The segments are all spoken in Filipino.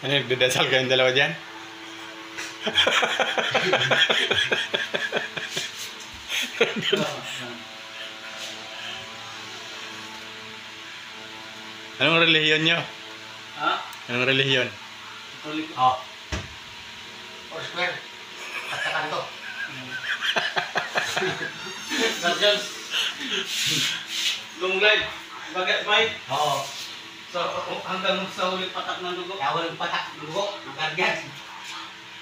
Ano, nagdadasal kayong dalawa dyan? Anong relihiyon nyo? Ha? Anong relihiyon? Oh. Or square. At sa kanto. Guardians. Long line. Bagat may. Oo. So, hanggang sa ulit patak ng dugo. Kaya ulit patak ng dugo. Ng guardians.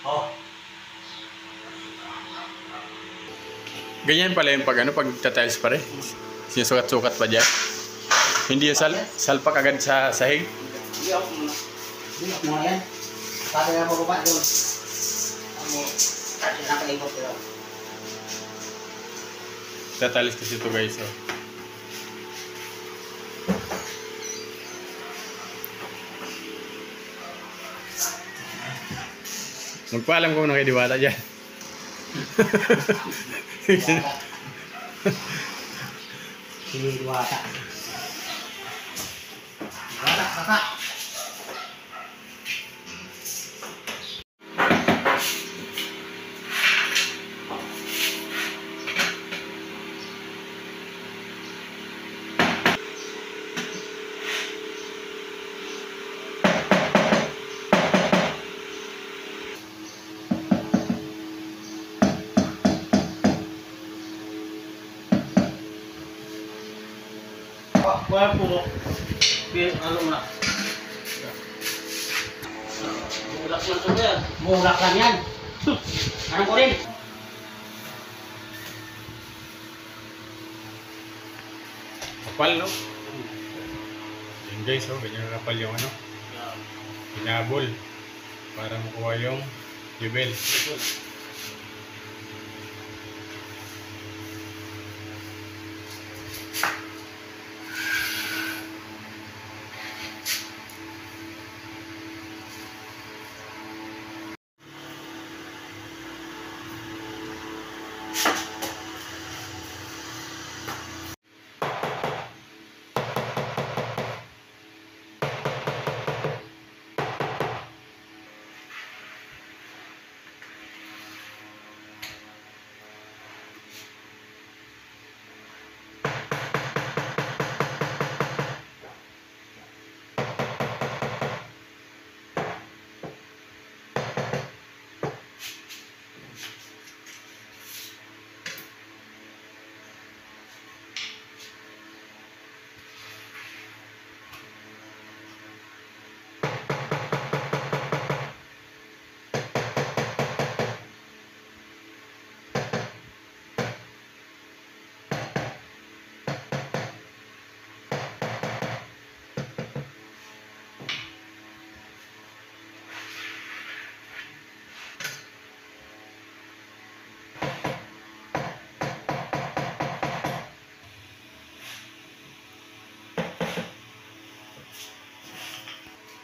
Oo. Ganyan pala yung pag tatiles pa rin. Sinusukat-sukat pa dyan. Hindi yung salpak agad sa sahig. Hindi ako muna. Hindi ako muna yan. Pati na mababa doon. Ako, kasi nakaikot ko lang. Tatiles kasi ito guys. Oh. Magpaalam kung nakidiwala dyan. Diwata. Diwata, kaka. Wala po. Ano na? Bulak lang ito yan. Bulak lang yan. Anong ko rin? Kapal, no? Yan guys, oh, ganyan kapal yung ano. Pinabol. Para makuha yung jubel.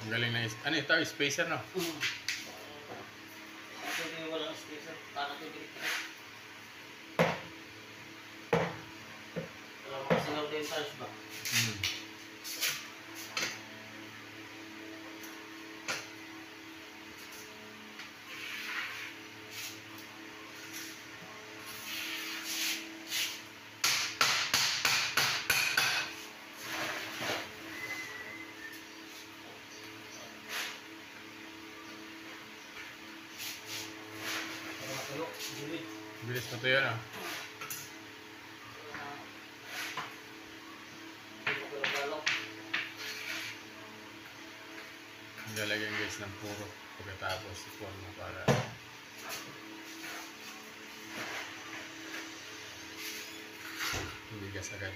Ang galing na ano ito? Spacer, no? Hindi walang spacer. Para ito direct. Wala makasingaw din tiles ba? Bilis na ito yan, ah. Lalagyan guys ng puro pagkatapos i-forma para hindi gas agad.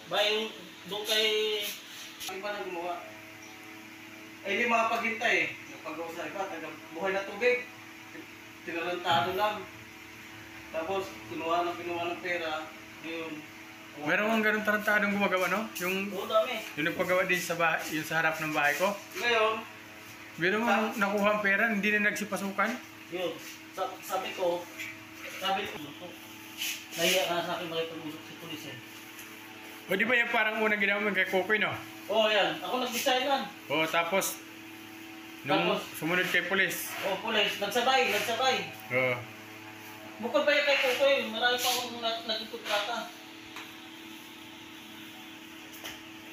Ba yung doon kay ang pa nang gumawa? Ay hindi makapaghintay eh. Nagpagawa sa iba, buhay na tubig. Tinalantado lang. Tapos kinuha ng pera. Yun. Meron kang ganun tarantadong gumagawa, no? Yung dami. yung nagpagawa din sa bahay, yung sa harap ng bahay ko. Ngayon, Pero mo nakuha ang pera, hindi na nagsipasukan. yun. Sabi ko, nahiya ka sa akin makipag-usap si pulis eh. O di ba yung parang unang ginawa mo kay Kokoy, no? Oh, yan. Ako nag-design yan. O tapos, nung Tapos? sumunod kay pulis. Oh, police. Nagsabay. Oo. Bukod pa yung kay Kukoy, marami pa akong nagtutrata.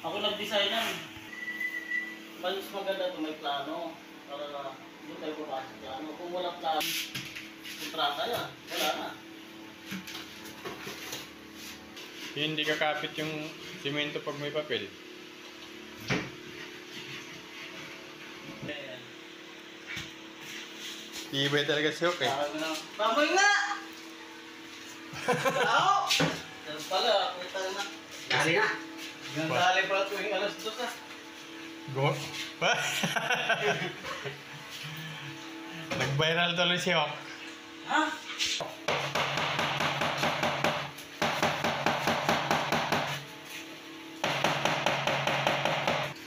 Ako nag-design yan. Mas maganda ito may plano. Para doon tayo pumasok plano. Kung walang plano, kontrata yan. Wala na. Hindi kakapit yung simento pag may papel. Ayan. Ibay talaga si Hok, eh. Pamoy nga! Tao! Yan pala, kita na. Dali na. Dali pala tuwing alas 2 ah. Go. Nag-viral tuloy si Hok. Ha?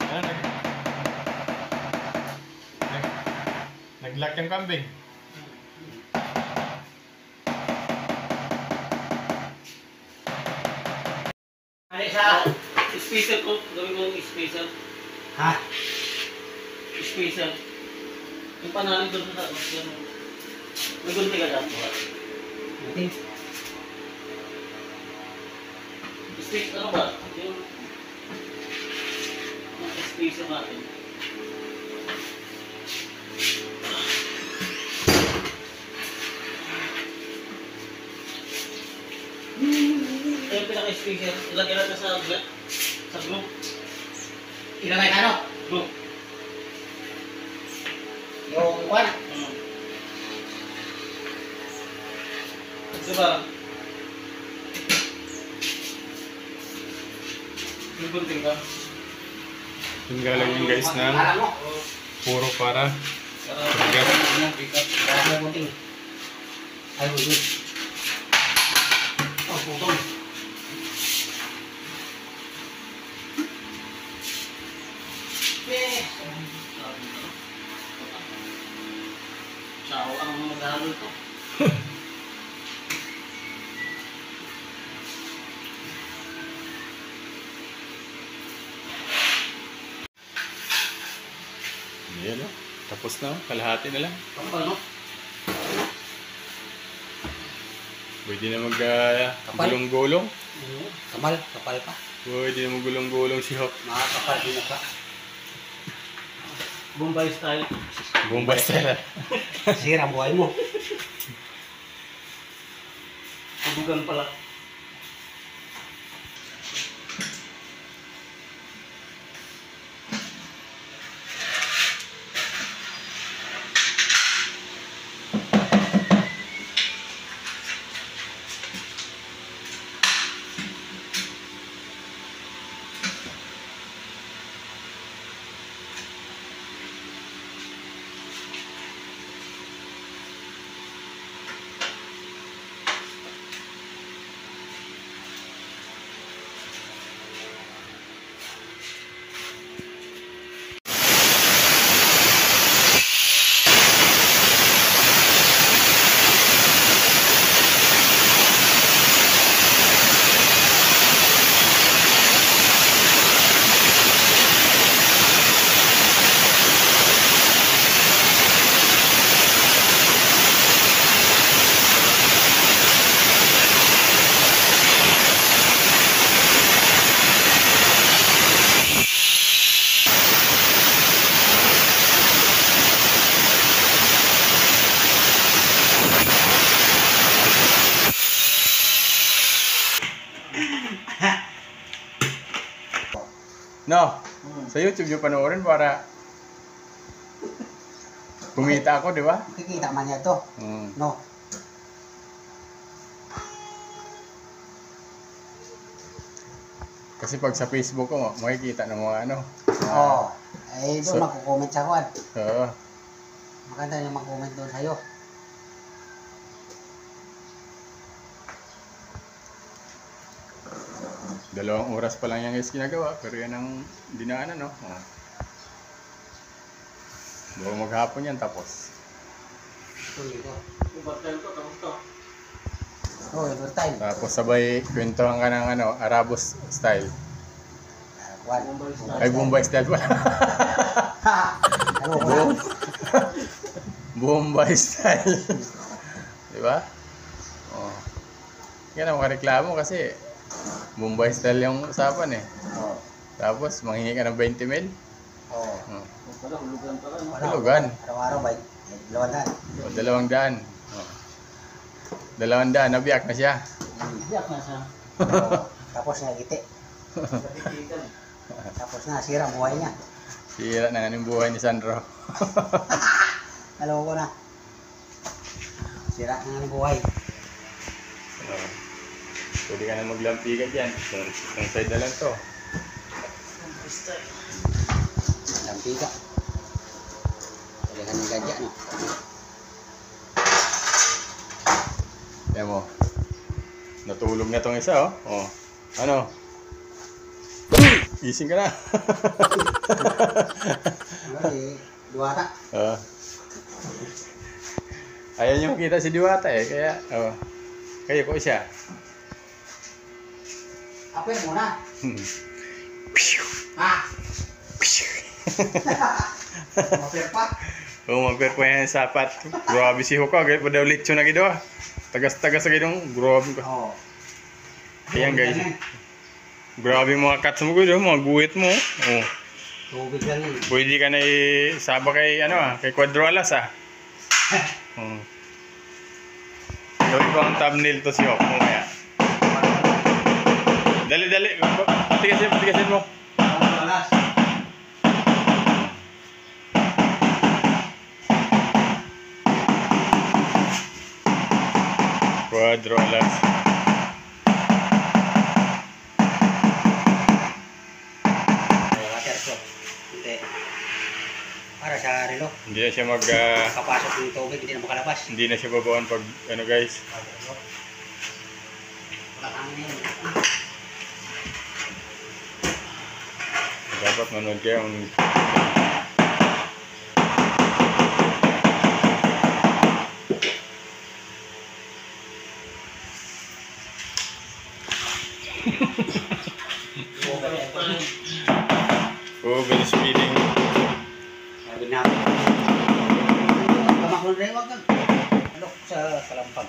Ano, nag-lock yung kambing. Ano siya? Special ko. Gawin ko yung special. Ha? Special. Yung panalig doon sa yan. May gunti ka dito. Okay. Special ano ba? Yung special natin. Ito yung pinaka-special. Ilagay natin sa group. Ilagay ka, no? Group. Yung kwan. Diba? Yung gunting ka? Yung galang yung guys na Alam mo? puro para Para Ano, bigat. Wala mo gunting. Ay, ulit. Oh, putol. Sao ang mag-aaral to? Yan, no? Tapos na, kalahati na lang. Kapal, no? Pwede na mag-gulong-gulong. Kapal pa. Pwede na mag-gulong-gulong si Hok. Makakapal din na pa. Bombay style. Bombay style. Sira ang buhay mo. Tubugan pala. No, sa YouTube yung panoorin para kumita ako, di ba? Makikita man niya to. No. Kasi pag sa Facebook ko, makikita ng mga ano. Oo. Eh, doon So- magko-comment sa kwan. Oo. Maganda yung mag-comment doon sa'yo. Dalawang oras pa lang yung guys ginagawa, pero yan ang dinaanan, no? Oh. Bago maghapon yan, tapos. Tuloy ko. Yung bartel ko, tapos to. Oh, overtime. Tapos sabay kwentuhan ka ng ano, Arabos style. Kuwan. Ay, Bombay style pa. Ano ko na? Bombay style. Di ba? Oh. Hindi ka na makareklamo kasi Bombay style yung usapan eh. Oh. Tapos, manghingi ka ng 20 mil. Oh. Oh. Pala, hulugan pala. No? Hulugan. Araw-araw ba? 200. O, 200. Oh. 200, nabiyak na siya. Biyak na siya. Oh. Tapos nagiti. Katikitan. Tapos na, sira buhay niya. Sira na ng buhay ni Sandro. Naloko na. Sira na ng buhay. Oh. Pwede ka na maglampigan dyan. Itong side na lang to. Lampiga. Pwede ka ng gadya, no? Yan mo. Natulog na tong isa, oh. Oh. Ano? Gising ka na. Ay, duwata. Oh. Ayaw niyo makita si Diwata eh. Kaya, oh. Kayo ko siya. Apoy muna. Ah! Maper pa. Oh, magper pa yan sa sapat. Grabe si Huko. Gaya pa daw litso na gido. Tagas-tagas na gido. Grabe ko. Oo. Ayan guys. Grabe mga cuts mo gido. Mga guhit mo. Oh. Tubig lang yun. Pwede ka na isaba kay, ano kay Quadro Alas ah. Oh. Gawin ko ang thumbnail to si Huko. Mamaya. Dali, dali. Patigasin mo. Alas. Quadro Alas. Water ko. Hindi. Para sa relo. Hindi na siya Kapasok ng tubig, hindi na makalabas. hindi na siya babawaan pag ano guys. Wala kang yun. Dapat manood kayo ang over speeding. Sabi namin. Kamakul rin, wag kang. Alok sa kalampag.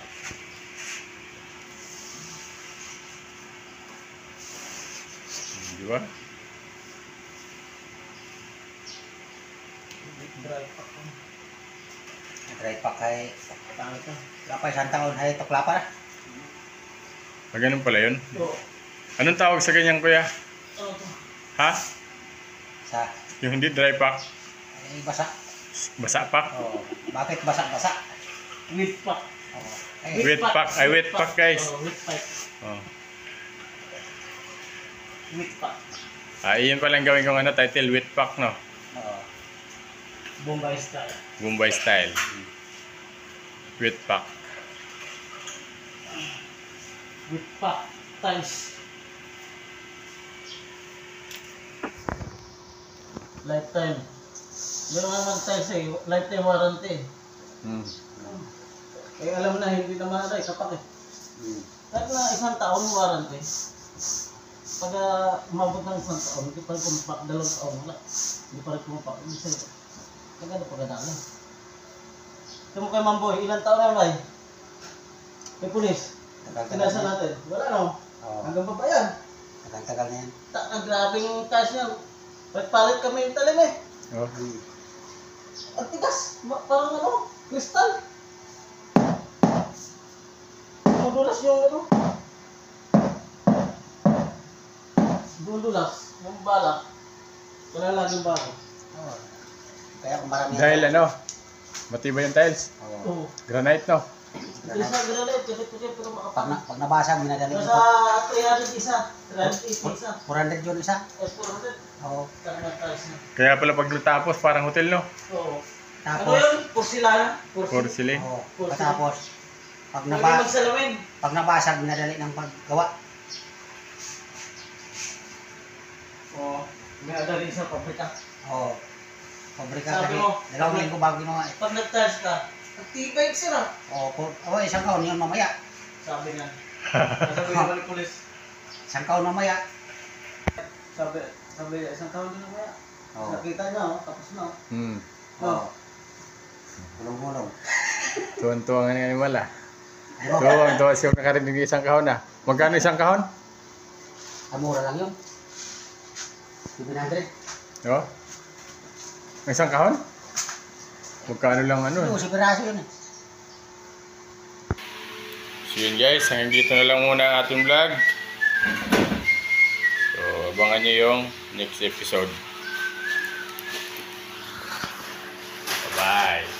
Di ba? Dry pack kay. Wala pa isang taon, hay tukla pa na. Ah, ganun pala yun. Oo. Anong tawag sa ganyan kuya? Ha? Sa, Yung hindi dry pack? ay basa. Basa pack? Oh, bakit basa-basa? Wheat pack. Oh. Wet pack. Ay, wet pack guys. Oh, wheat pack. Oh. Wheat pack. Ah, iyon palang gawin kong ano, title, wet pack no? Oo. Bombay style. Bombay style. Wet pack. Wheat pack. Tiles. Lifetime. Meron naman tiles eh. Lifetime warranty. Hmm. Eh alam na hindi naman na kapak eh. Hmm. Kahit na isang taon warranty. Pag umabot ng isang taon, hindi pa rin kumapak, 2 taon wala. Hindi pa rin kumapak. Hindi sa'yo. Kagano pagkadali. Ito mo kay Mamboy, ilang taon na ba? May pulis. Sinasa natin. Wala no? Oo. Hanggang pa ba yan? Tagal na yan. Grabing taas niyan. Palit kami yung talim eh. Oh. Hmm. Ang tigas. Parang ano, kristal. Dudulas yung ano. Dudulas. Yung bala. Wala laging bala. Oo. Kaya kung marami. Dahil ano, matibay yung tiles. Oo. Oo. Granite no? Isa granite. Kapit-kapit pero makapal. Pag nabasa, minadali Nasa ito. 300 isa. 380 isa. 400 yun isa. S400. Oo. Karang tiles na. Kaya pala pag natapos parang hotel no? Oo. Ano Tapos, yun? Porcelana? Porcelain. oo. Patapos, pag, Pwede magsalamin. pag nabasag, minadali ng paggawa. Oo. May adali sa pabrika. Oo. Pabrika Sabi kasi, mo, 2 linggo bago ginawa eh. Pag nag-tiles ka, nagtibay sila. Oo, isang taon yun mamaya. Sabi nga. Sabi nga ni polis. Isang kaon mamaya. Sabi, isang taon din mamaya. Oo. Nakita niya, oh, tapos na. Hmm. Oh. Gulong-gulong. Tuwan-tuwa nga ng animal ah. Di ba? Tuwan-tuwa siya nakarinig ng isang kahon ah. Magkano isang kahon? Mura lang yun. 700. Oh? Ang isang kahon? Magkano lang ano? Yung sa piraso yun eh. So yun guys, hanggang dito na lang muna ang ating vlog. So abangan nyo yung next episode. Bye-bye!